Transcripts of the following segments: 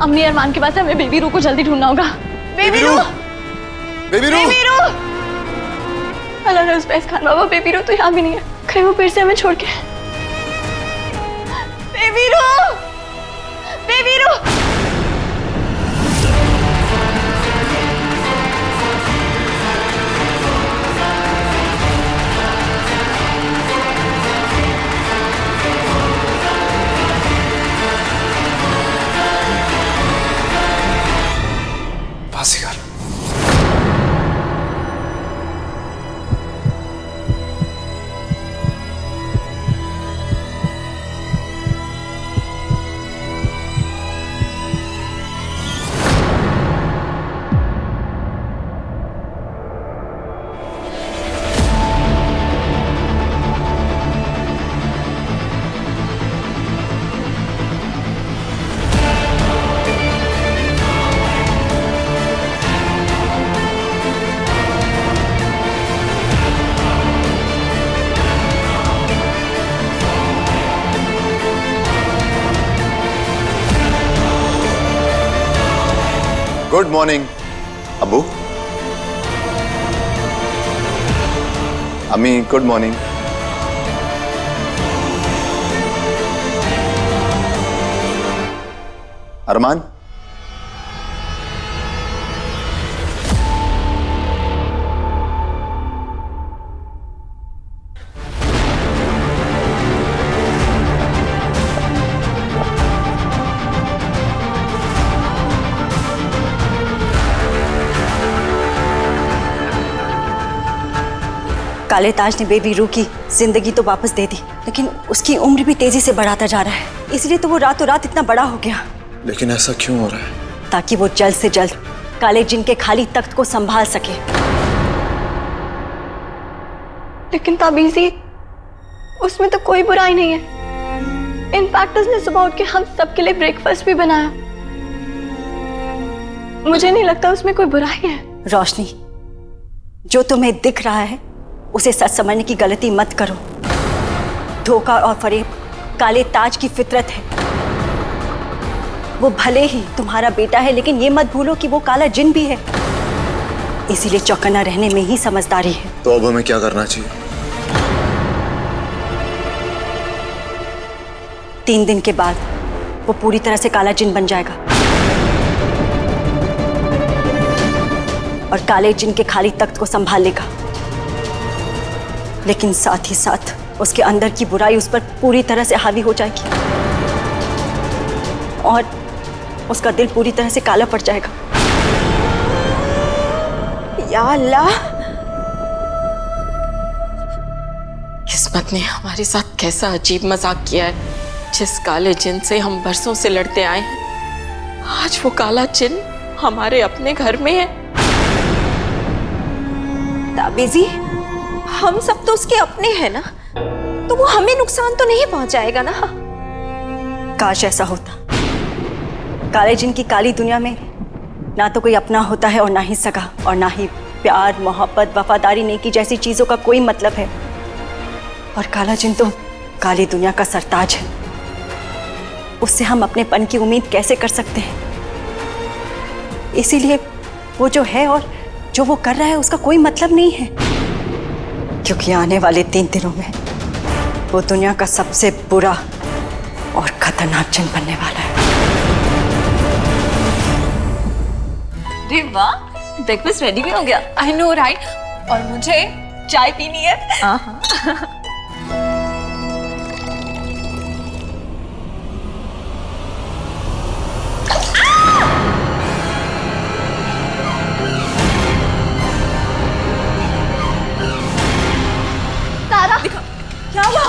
अम्मी अरमान के पास हमें बेबी रू को जल्दी ढूंढना होगा। बेबी रू, बेबी रू, बेबी रू। अल्लाह ने उस पे खान बाबा, बेबी रू तो यहाँ भी नहीं है, कहीं वो फिर से हमें छोड़ के। बेबी रू, बेबी रू। बाजीगर, गुड मॉर्निंग अबू, अम्मी गुड मॉर्निंग। अरमान, काले ताज ने बेबी रू की जिंदगी तो वापस दे दी, लेकिन उसकी उम्र भी तेजी से बढ़ाता जा रहा है, इसलिए तो वो रातों रात इतना बड़ा हो गया। लेकिन ऐसा क्यों हो रहा है? ताकि वो जल्द से जल्द काले जिन के खाली तख्त को संभाल सके। लेकिन ताबीजी, उसमें तो कोई बुराई नहीं है। इनफैक्ट उसने सुबह उठ के हम सबके लिए ब्रेकफास्ट भी बनाया। मुझे नहीं लगता उसमें कोई बुराई है। रोशनी, जो तुम्हें दिख रहा है उसे सच समझने की गलती मत करो। धोखा और फरेब काले ताज की फितरत है। वो भले ही तुम्हारा बेटा है, लेकिन ये मत भूलो कि वो काला जिन भी है, इसीलिए चौकन्ना रहने में ही समझदारी है। तो अब हमें क्या करना चाहिए? 3 दिन के बाद वो पूरी तरह से काला जिन बन जाएगा और काले जिन के खाली तख्त को संभाल लेगा, लेकिन साथ ही साथ उसके अंदर की बुराई उस पर पूरी तरह से हावी हो जाएगी और उसका दिल पूरी तरह से काला पड़ जाएगा। या अल्लाह, किस्मत ने हमारे साथ कैसा अजीब मजाक किया है। जिस काले जिन से हम बरसों से लड़ते आए हैं, आज वो काला जिन हमारे अपने घर में है। ताबीजी, हम सब तो उसके अपने हैं ना, तो वो हमें नुकसान तो नहीं पहुंचाएगा ना। काश ऐसा होता। काले जिन की काली दुनिया में ना तो कोई अपना होता है और ना ही सगा, और ना ही प्यार, मोहब्बत, वफादारी, नेकी जैसी चीजों का कोई मतलब है। और काला जिन तो काली दुनिया का सरताज है, उससे हम अपनेपन की उम्मीद कैसे कर सकते हैं? इसीलिए वो जो है और जो वो कर रहा है उसका कोई मतलब नहीं है, क्योंकि आने वाले 3 दिनों में वो दुनिया का सबसे बुरा और खतरनाक जिन बनने वाला है। अरे वाह, ब्रेकफास्ट रेडी भी हो गया। I know right. और मुझे चाय पीनी है।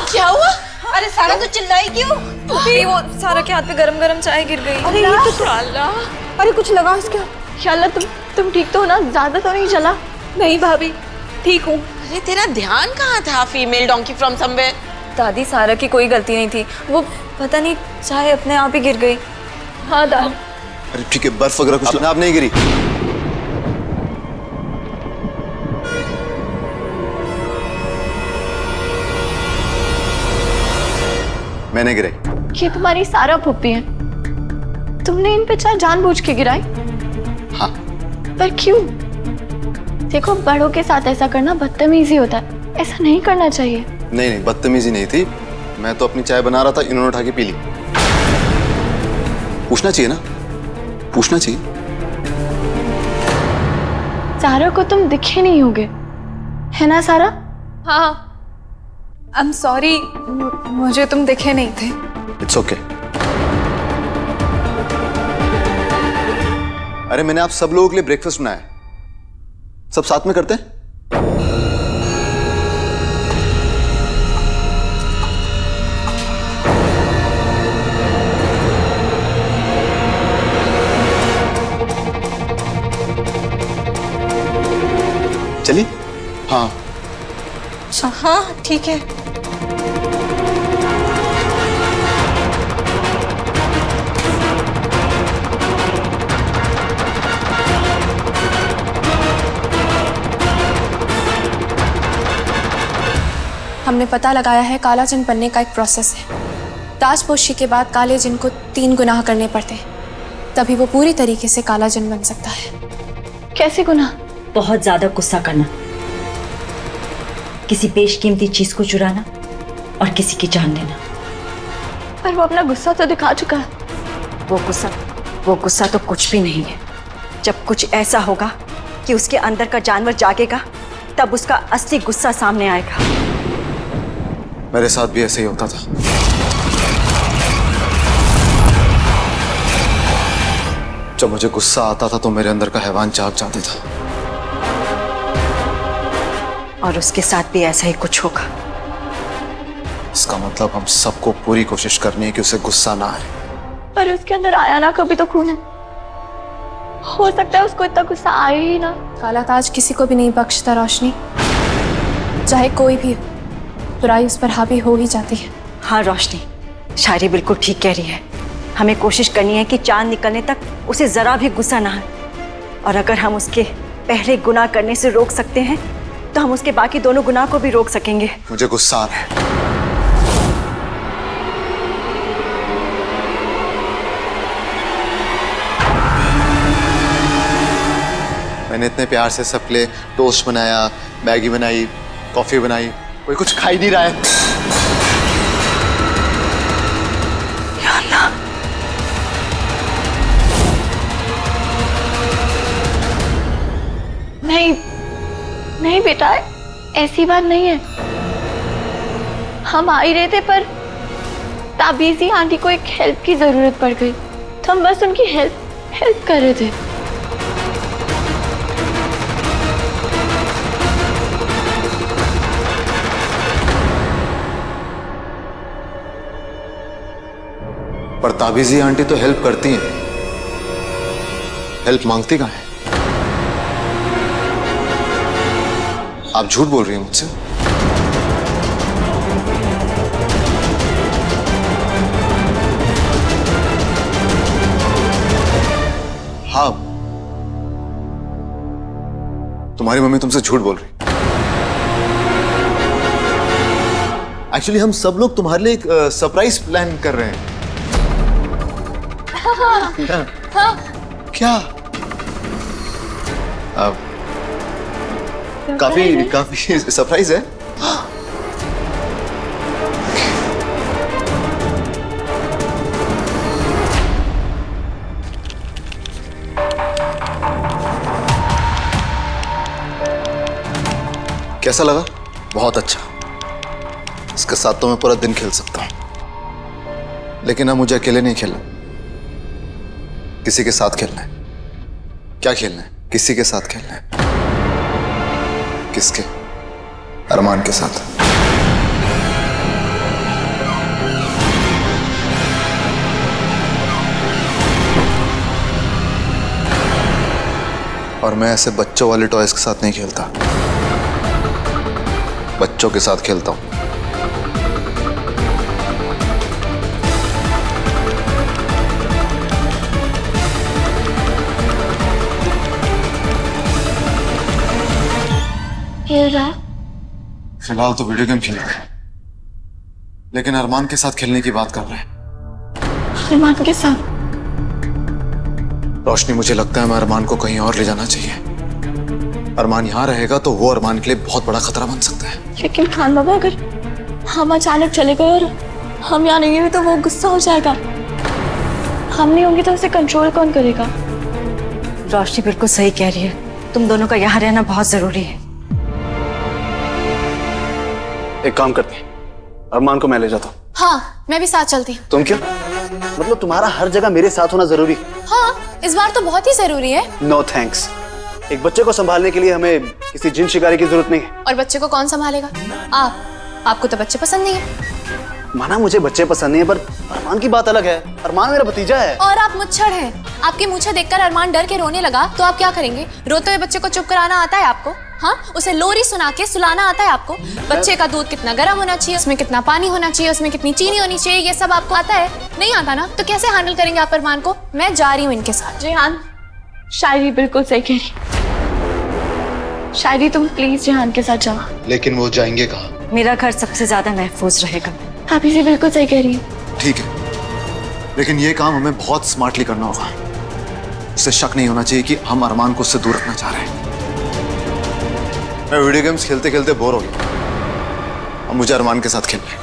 क्या हुआ? अरे सारा तो चिल्लाई क्यों? वो सारा के हाथ पे गरम गरम चाय गिर गई। अरे ये तो अरे कुछ लगा इसके? शाला तुम ठीक तो हो ना? ज्यादा तो नहीं चला? नहीं भाभी, ठीक हूँ। अरे तेरा ध्यान कहाँ था? Female donkey from somewhere. दादी, सारा की कोई गलती नहीं थी, वो पता नहीं चाय अपने आप ही गिर गई। हाँ दादी। अरे ठीक है, बर्फ वगैरह कुछ अपने आप नहीं गिरी? मैंने गिराई। ये तुम्हारी सारा फुप्पी है। तुमने इन पे चाय जानबूझ के गिराई? हाँ। पर क्यों? देखो, बड़ों के साथ ऐसा करना बदतमीजी होता है, ऐसा नहीं करना चाहिए। नहीं, बदतमीजी नहीं थी, मैं तो अपनी चाय बना रहा था, इन्होंने उठा के पी ली। पूछना चाहिए ना, पूछना चाहिए। सारा को तुम दिखे नहीं होगे, है ना सारा? हाँ, आई एम सॉरी, मुझे तुम दिखे नहीं थे। It's okay. अरे मैंने आप सब लोगों के लिए ब्रेकफास्ट बनाया है, सब साथ में करते हैं। चलिए। हाँ हाँ ठीक है। हमने पता लगाया है काला जिन बनने का एक प्रोसेस है। ताजपोशी के बाद काले जिन को 3 गुनाह करने पड़ते हैं, तभी वो पूरी तरीके से काला जिन बन सकता है। कैसे गुनाह? बहुत ज्यादा गुस्सा करना, किसी बेशकीमती चीज को चुराना और किसी की जान लेना। पर वो अपना गुस्सा तो दिखा चुका है। वो गुस्सा तो कुछ भी नहीं है। जब कुछ ऐसा होगा कि उसके अंदर का जानवर जागेगा, तब उसका असली गुस्सा सामने आएगा। मेरे साथ भी ऐसे ही होता था। जब मुझे गुस्सा आता था तो मेरे अंदर का हैवान जाग जाता था। और उसके साथ भी ऐसा ही कुछ होगा। इसका मतलब हम सबको पूरी कोशिश करनी है कि उसे गुस्सा ना आए। पर उसके अंदर आया ना कभी तो खून है, हो सकता है उसको इतना गुस्सा आए ही ना। काला ताज किसी को भी नहीं बख्शता रोशनी, चाहे कोई भी, बुराई उस पर हावी हो ही जाती है। हाँ रोशनी, शायरी बिल्कुल ठीक कह रही है। हमें कोशिश करनी है कि चांद निकलने तक उसे जरा भी गुस्सा ना आए, और अगर हम उसके पहले गुनाह करने से रोक सकते हैं तो हम उसके बाकी दोनों गुनाह को भी रोक सकेंगे। मुझे गुस्सा आ रहा है। मैंने इतने प्यार से सबके लिए टोस्ट बनाया, मैगी बनाई, कॉफी बनाई, कोई कुछ खा ही नहीं रहा है। या अल्लाह। नहीं बेटा, ऐसी बात नहीं है। हम आ ही रहे थे, पर ताबीजी आंटी को एक हेल्प की जरूरत पड़ गई, तो हम बस उनकी हेल्प कर रहे थे। पर ताबीजी आंटी तो हेल्प करती हैं, हेल्प मांगती कहाँ है? आप झूठ बोल रही हैं मुझसे। हाँ, तुम्हारी मम्मी तुमसे झूठ बोल रही। एक्चुअली हम सब लोग तुम्हारे लिए एक सरप्राइज प्लान कर रहे हैं। हाँ। क्या? काफी सरप्राइज है। कैसा लगा? बहुत अच्छा। इसके साथ तो मैं पूरा दिन खेल सकता हूं, लेकिन अब मुझे अकेले नहीं खेलना, किसी के साथ खेलना है। क्या खेलना है? किसी के साथ खेलना है। किसके? अरमान के साथ। और मैं ऐसे बच्चों वाले टॉयज के साथ नहीं खेलता, बच्चों के साथ खेलता हूं। फिलहाल तो वीडियो गेम खेल रहे हैं, लेकिन अरमान के साथ खेलने की बात कर रहे हैं। अरमान के साथ? रोशनी, मुझे लगता है मैं अरमान को कहीं और ले जाना चाहिए। अरमान यहाँ रहेगा तो वो अरमान के लिए बहुत बड़ा खतरा बन सकता है। लेकिन खान बाबा, अगर हम अचानक चले गए और हम यहाँ नहीं हुए तो वो गुस्सा हो जाएगा। हम नहीं होंगे तो उसे कंट्रोल कौन करेगा? रोशनी बिल्कुल सही कह रही है, तुम दोनों का यहाँ रहना बहुत जरूरी है। एक काम करते हैं, अरमान को मैं ले जाता हूँ। हाँ, मैं भी साथ चलती हूँ। तुम क्यों? मतलब तुम्हारा हर जगह मेरे साथ होना जरूरी? हाँ, इस बार तो बहुत ही जरूरी है। No thanks. एक बच्चे को संभालने के लिए हमें किसी जिन शिकारी की जरूरत नहीं है। और बच्चे को कौन संभालेगा? आपको तो बच्चे पसंद नहीं है। माना मुझे बच्चे पसंद नहीं है, पर अरमान की बात अलग है। अरमान मेरा भतीजा है। और आप मुच्छड़ हैं। आपकी मूछें देखकर अरमान डर के रोने लगा तो आप क्या करेंगे? रोते हुए बच्चे को चुप कराना आता है आपको? हाँ, उसे लोरी सुना के सुलाना आता है आपको? बच्चे का दूध कितना गर्म होना चाहिए, उसमें कितना पानी होना चाहिए, उसमें कितनी चीनी होनी चाहिए, ये सब आपको आता है? नहीं आता ना, तो कैसे हैंडल करेंगे आप अरमान को? मैं जा रही हूँ इनके साथ। रेहान, शायरी बिल्कुल सही कह रही। शायरी, तुम प्लीज रेहान के साथ जाओ। लेकिन वो जाएंगे कहाँ? मेरा घर सबसे ज्यादा महफूज रहेगा। आप इसे बिल्कुल सही कह रही है। ठीक है, लेकिन ये काम हमें बहुत स्मार्टली करना होगा। उसे शक नहीं होना चाहिए कि हम अरमान को उससे दूर रखना चाह रहे हैं। मैं वीडियो गेम्स खेलते खेलते बोर हो गया। अब मुझे अरमान के साथ खेलना है।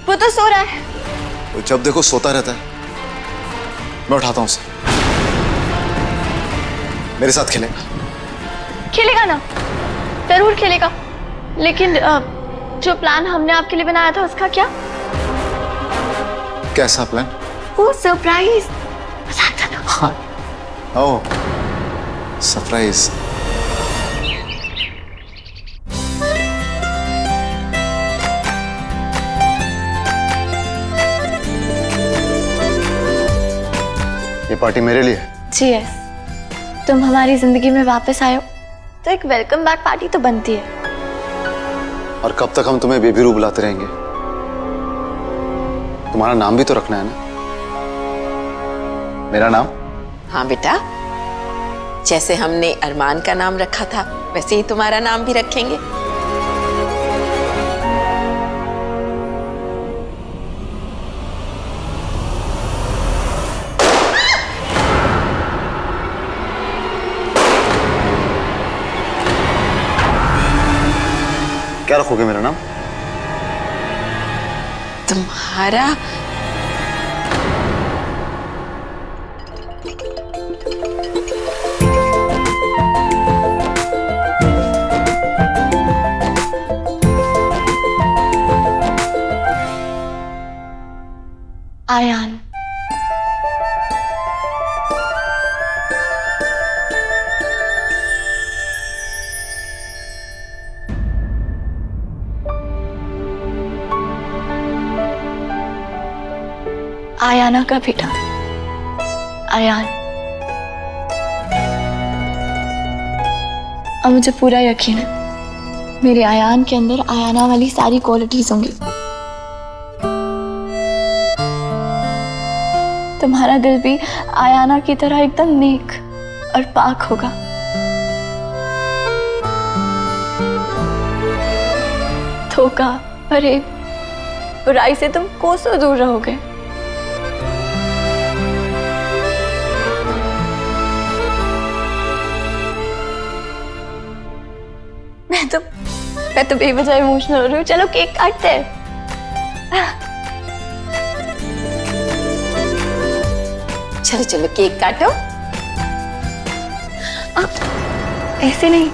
वो तो सो रहा है। वो जब देखो सोता रहता है। मैं उठाता हूँ उसे। मेरे साथ खेलेगा? खेलेगा ना, जरूर खेलेगा। लेकिन जो प्लान हमने आपके लिए बनाया था उसका क्या? कैसा प्लान? वो सरप्राइज। हाँ, ओह सरप्राइज। ये पार्टी मेरे लिए है? जी यस, तुम हमारी जिंदगी में वापस आए हो तो एक वेलकम बैक पार्टी तो बनती है। और कब तक हम तुम्हें बेबी रू बुलाते रहेंगे? तुम्हारा नाम भी तो रखना है ना? मेरा नाम? हाँ बेटा, जैसे हमने अरमान का नाम रखा था वैसे ही तुम्हारा नाम भी रखेंगे। क्या रखोगे मेरा नाम? तुम्हारा? आयान। आयाना का बेटा आयान। अब मुझे पूरा यकीन है मेरे आयान के अंदर आयाना वाली सारी क्वालिटीज होंगी। तुम्हारा दिल भी आयाना की तरह एकदम नेक और पाक होगा। धोखा, फरेब, बुराई से तुम कोसों दूर रहोगे। मैं तो बेवजह इमोशनल हो रही हूँ। चलो केक काटते हैं। चलो चलो केक काटो। ऐसे नहीं,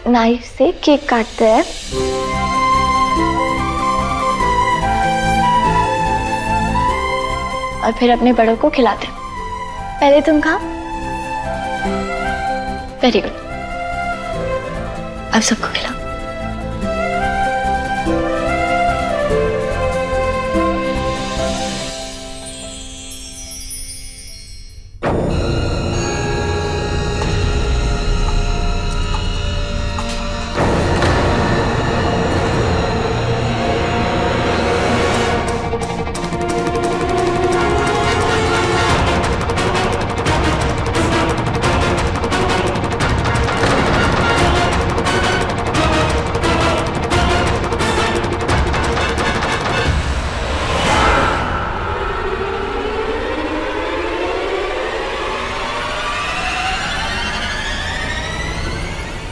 नाइफ से केक काटते हैं। और फिर अपने बड़ों को खिलाते हैं। पहले तुम खाओ। वेरी गुड, अब सबको खिलाओ।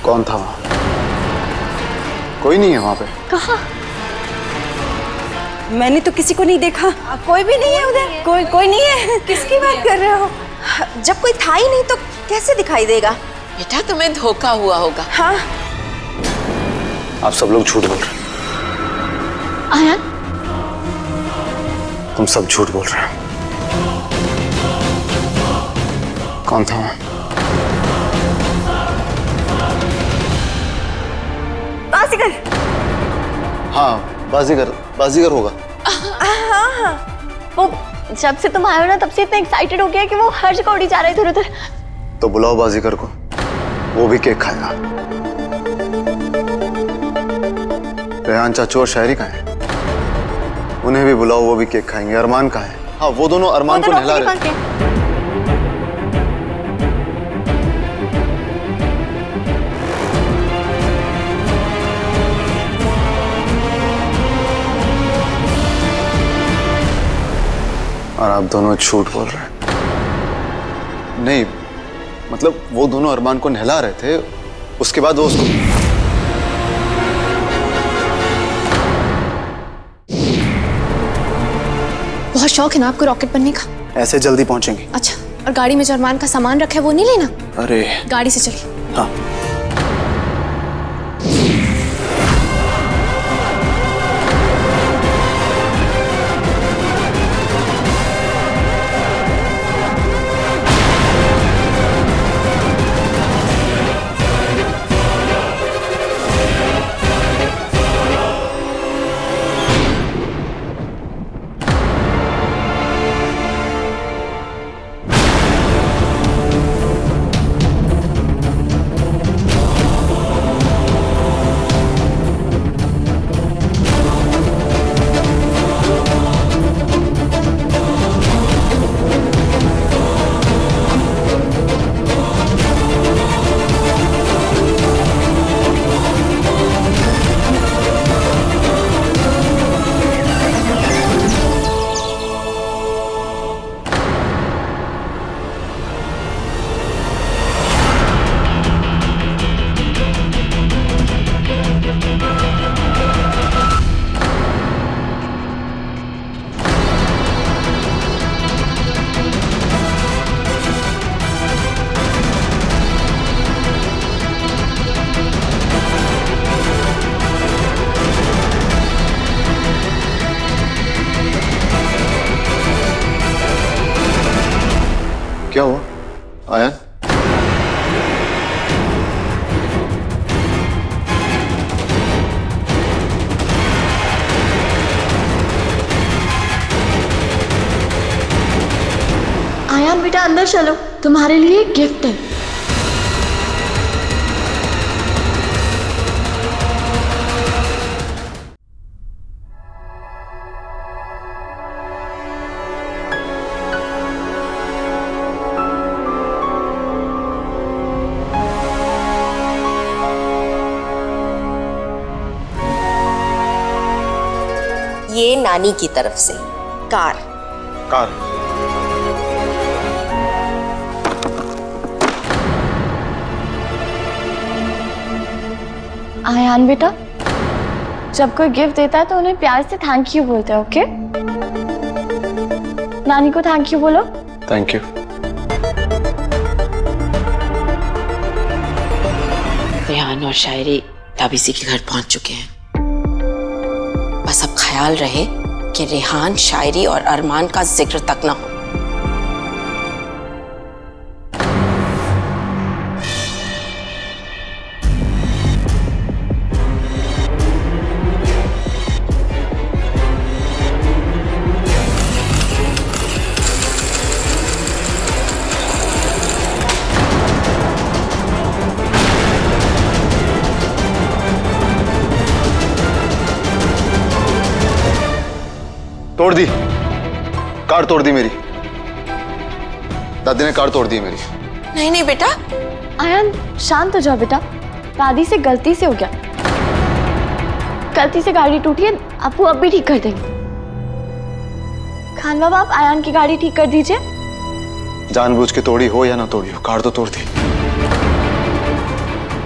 कौन था वहां? कोई नहीं है वहां पे। कहाँ? मैंने तो किसी को नहीं देखा। कोई भी नहीं है उधर? कोई नहीं है। किसकी बात कर रहे हो? जब कोई था ही नहीं तो कैसे दिखाई देगा? बेटा तुम्हें धोखा हुआ होगा। हाँ आप सब लोग झूठ बोल रहे हैं। आयान, तुम सब झूठ बोल रहे हो। कौन था वहां? बाजीगर। हाँ, बाजीगर होगा। हाँ वो जब से तुम आए हो ना तब से इतना एक्साइटेड हो गया कि वो हर जगह उड़ी जा रहा है इधर उधर। तो बुलाओ बाजीगर को, वो भी केक खाएगा। रेहान चाचू और शायरी कहाँ है? उन्हें भी बुलाओ, वो भी केक खाएंगे। अरमान कहाँ है? हाँ, वो दोनों अरमान को नहला रहे हैं। और आप दोनों झूठ बोल रहे हैं। नहीं, मतलब वो दोनों अरमान को नहला रहे थे, उसके बाद वो उसको बहुत शौक है ना आपको रॉकेट बनने का? ऐसे जल्दी पहुंचेंगे? अच्छा, और गाड़ी में जो अरमान का सामान रखा है वो नहीं लेना? अरे गाड़ी से चलिए। हाँ। क्या हुआ आयन? आयान बेटा अंदर चलो, तुम्हारे लिए एक गिफ्ट है। ये नानी की तरफ से कार। आयान बेटा, जब कोई गिफ्ट देता है तो उन्हें प्यार से थैंक यू बोलते हैं, ओके? नानी को थैंक यू बोलो। Thank you. रेहान और शायरी ताबीसी के घर पहुंच चुके हैं। बस अब ख्याल रहे कि रेहान, शायरी और अरमान का जिक्र तक ना हो। तोड़ दी, कार तोड़ दी मेरी। दादी ने कार तोड़ दी मेरी। नहीं नहीं बेटा। आयान शांत हो जाओ बेटा, दादी से गलती से हो गया। गलती से गाड़ी टूटी है, आपू अब भी ठीक कर देंगे। खान बाबा, आप आयान की गाड़ी ठीक कर दीजिए। जानबूझ के तोड़ी हो या ना तोड़ी हो, कार तो तोड़ दी।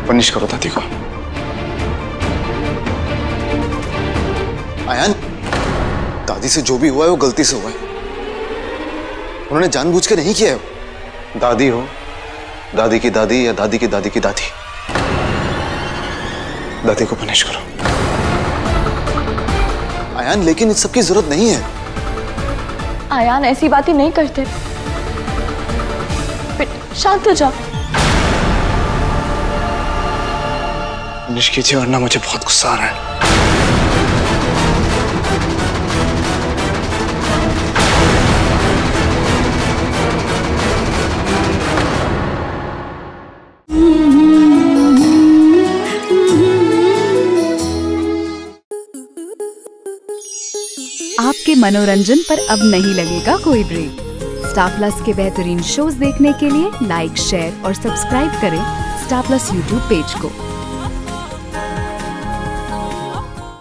पनिश करो दादी को। आयान, दादी से जो भी हुआ है वो गलती से हुआ है, उन्होंने जानबूझ के नहीं किया है। दादी हो, दादी की दादी या दादी की दादी की दादी, दादी को पनिश करो। आयान, लेकिन इस सब की जरूरत नहीं है। आयान ऐसी बातें नहीं करते। शांत हो जाओ। पनिश कीजिए वरना मुझे बहुत गुस्सा आ रहा है। आपके मनोरंजन पर अब नहीं लगेगा कोई ब्रेक। स्टार प्लस के बेहतरीन शोज देखने के लिए लाइक, शेयर और सब्सक्राइब करें स्टार प्लस यूट्यूब पेज को।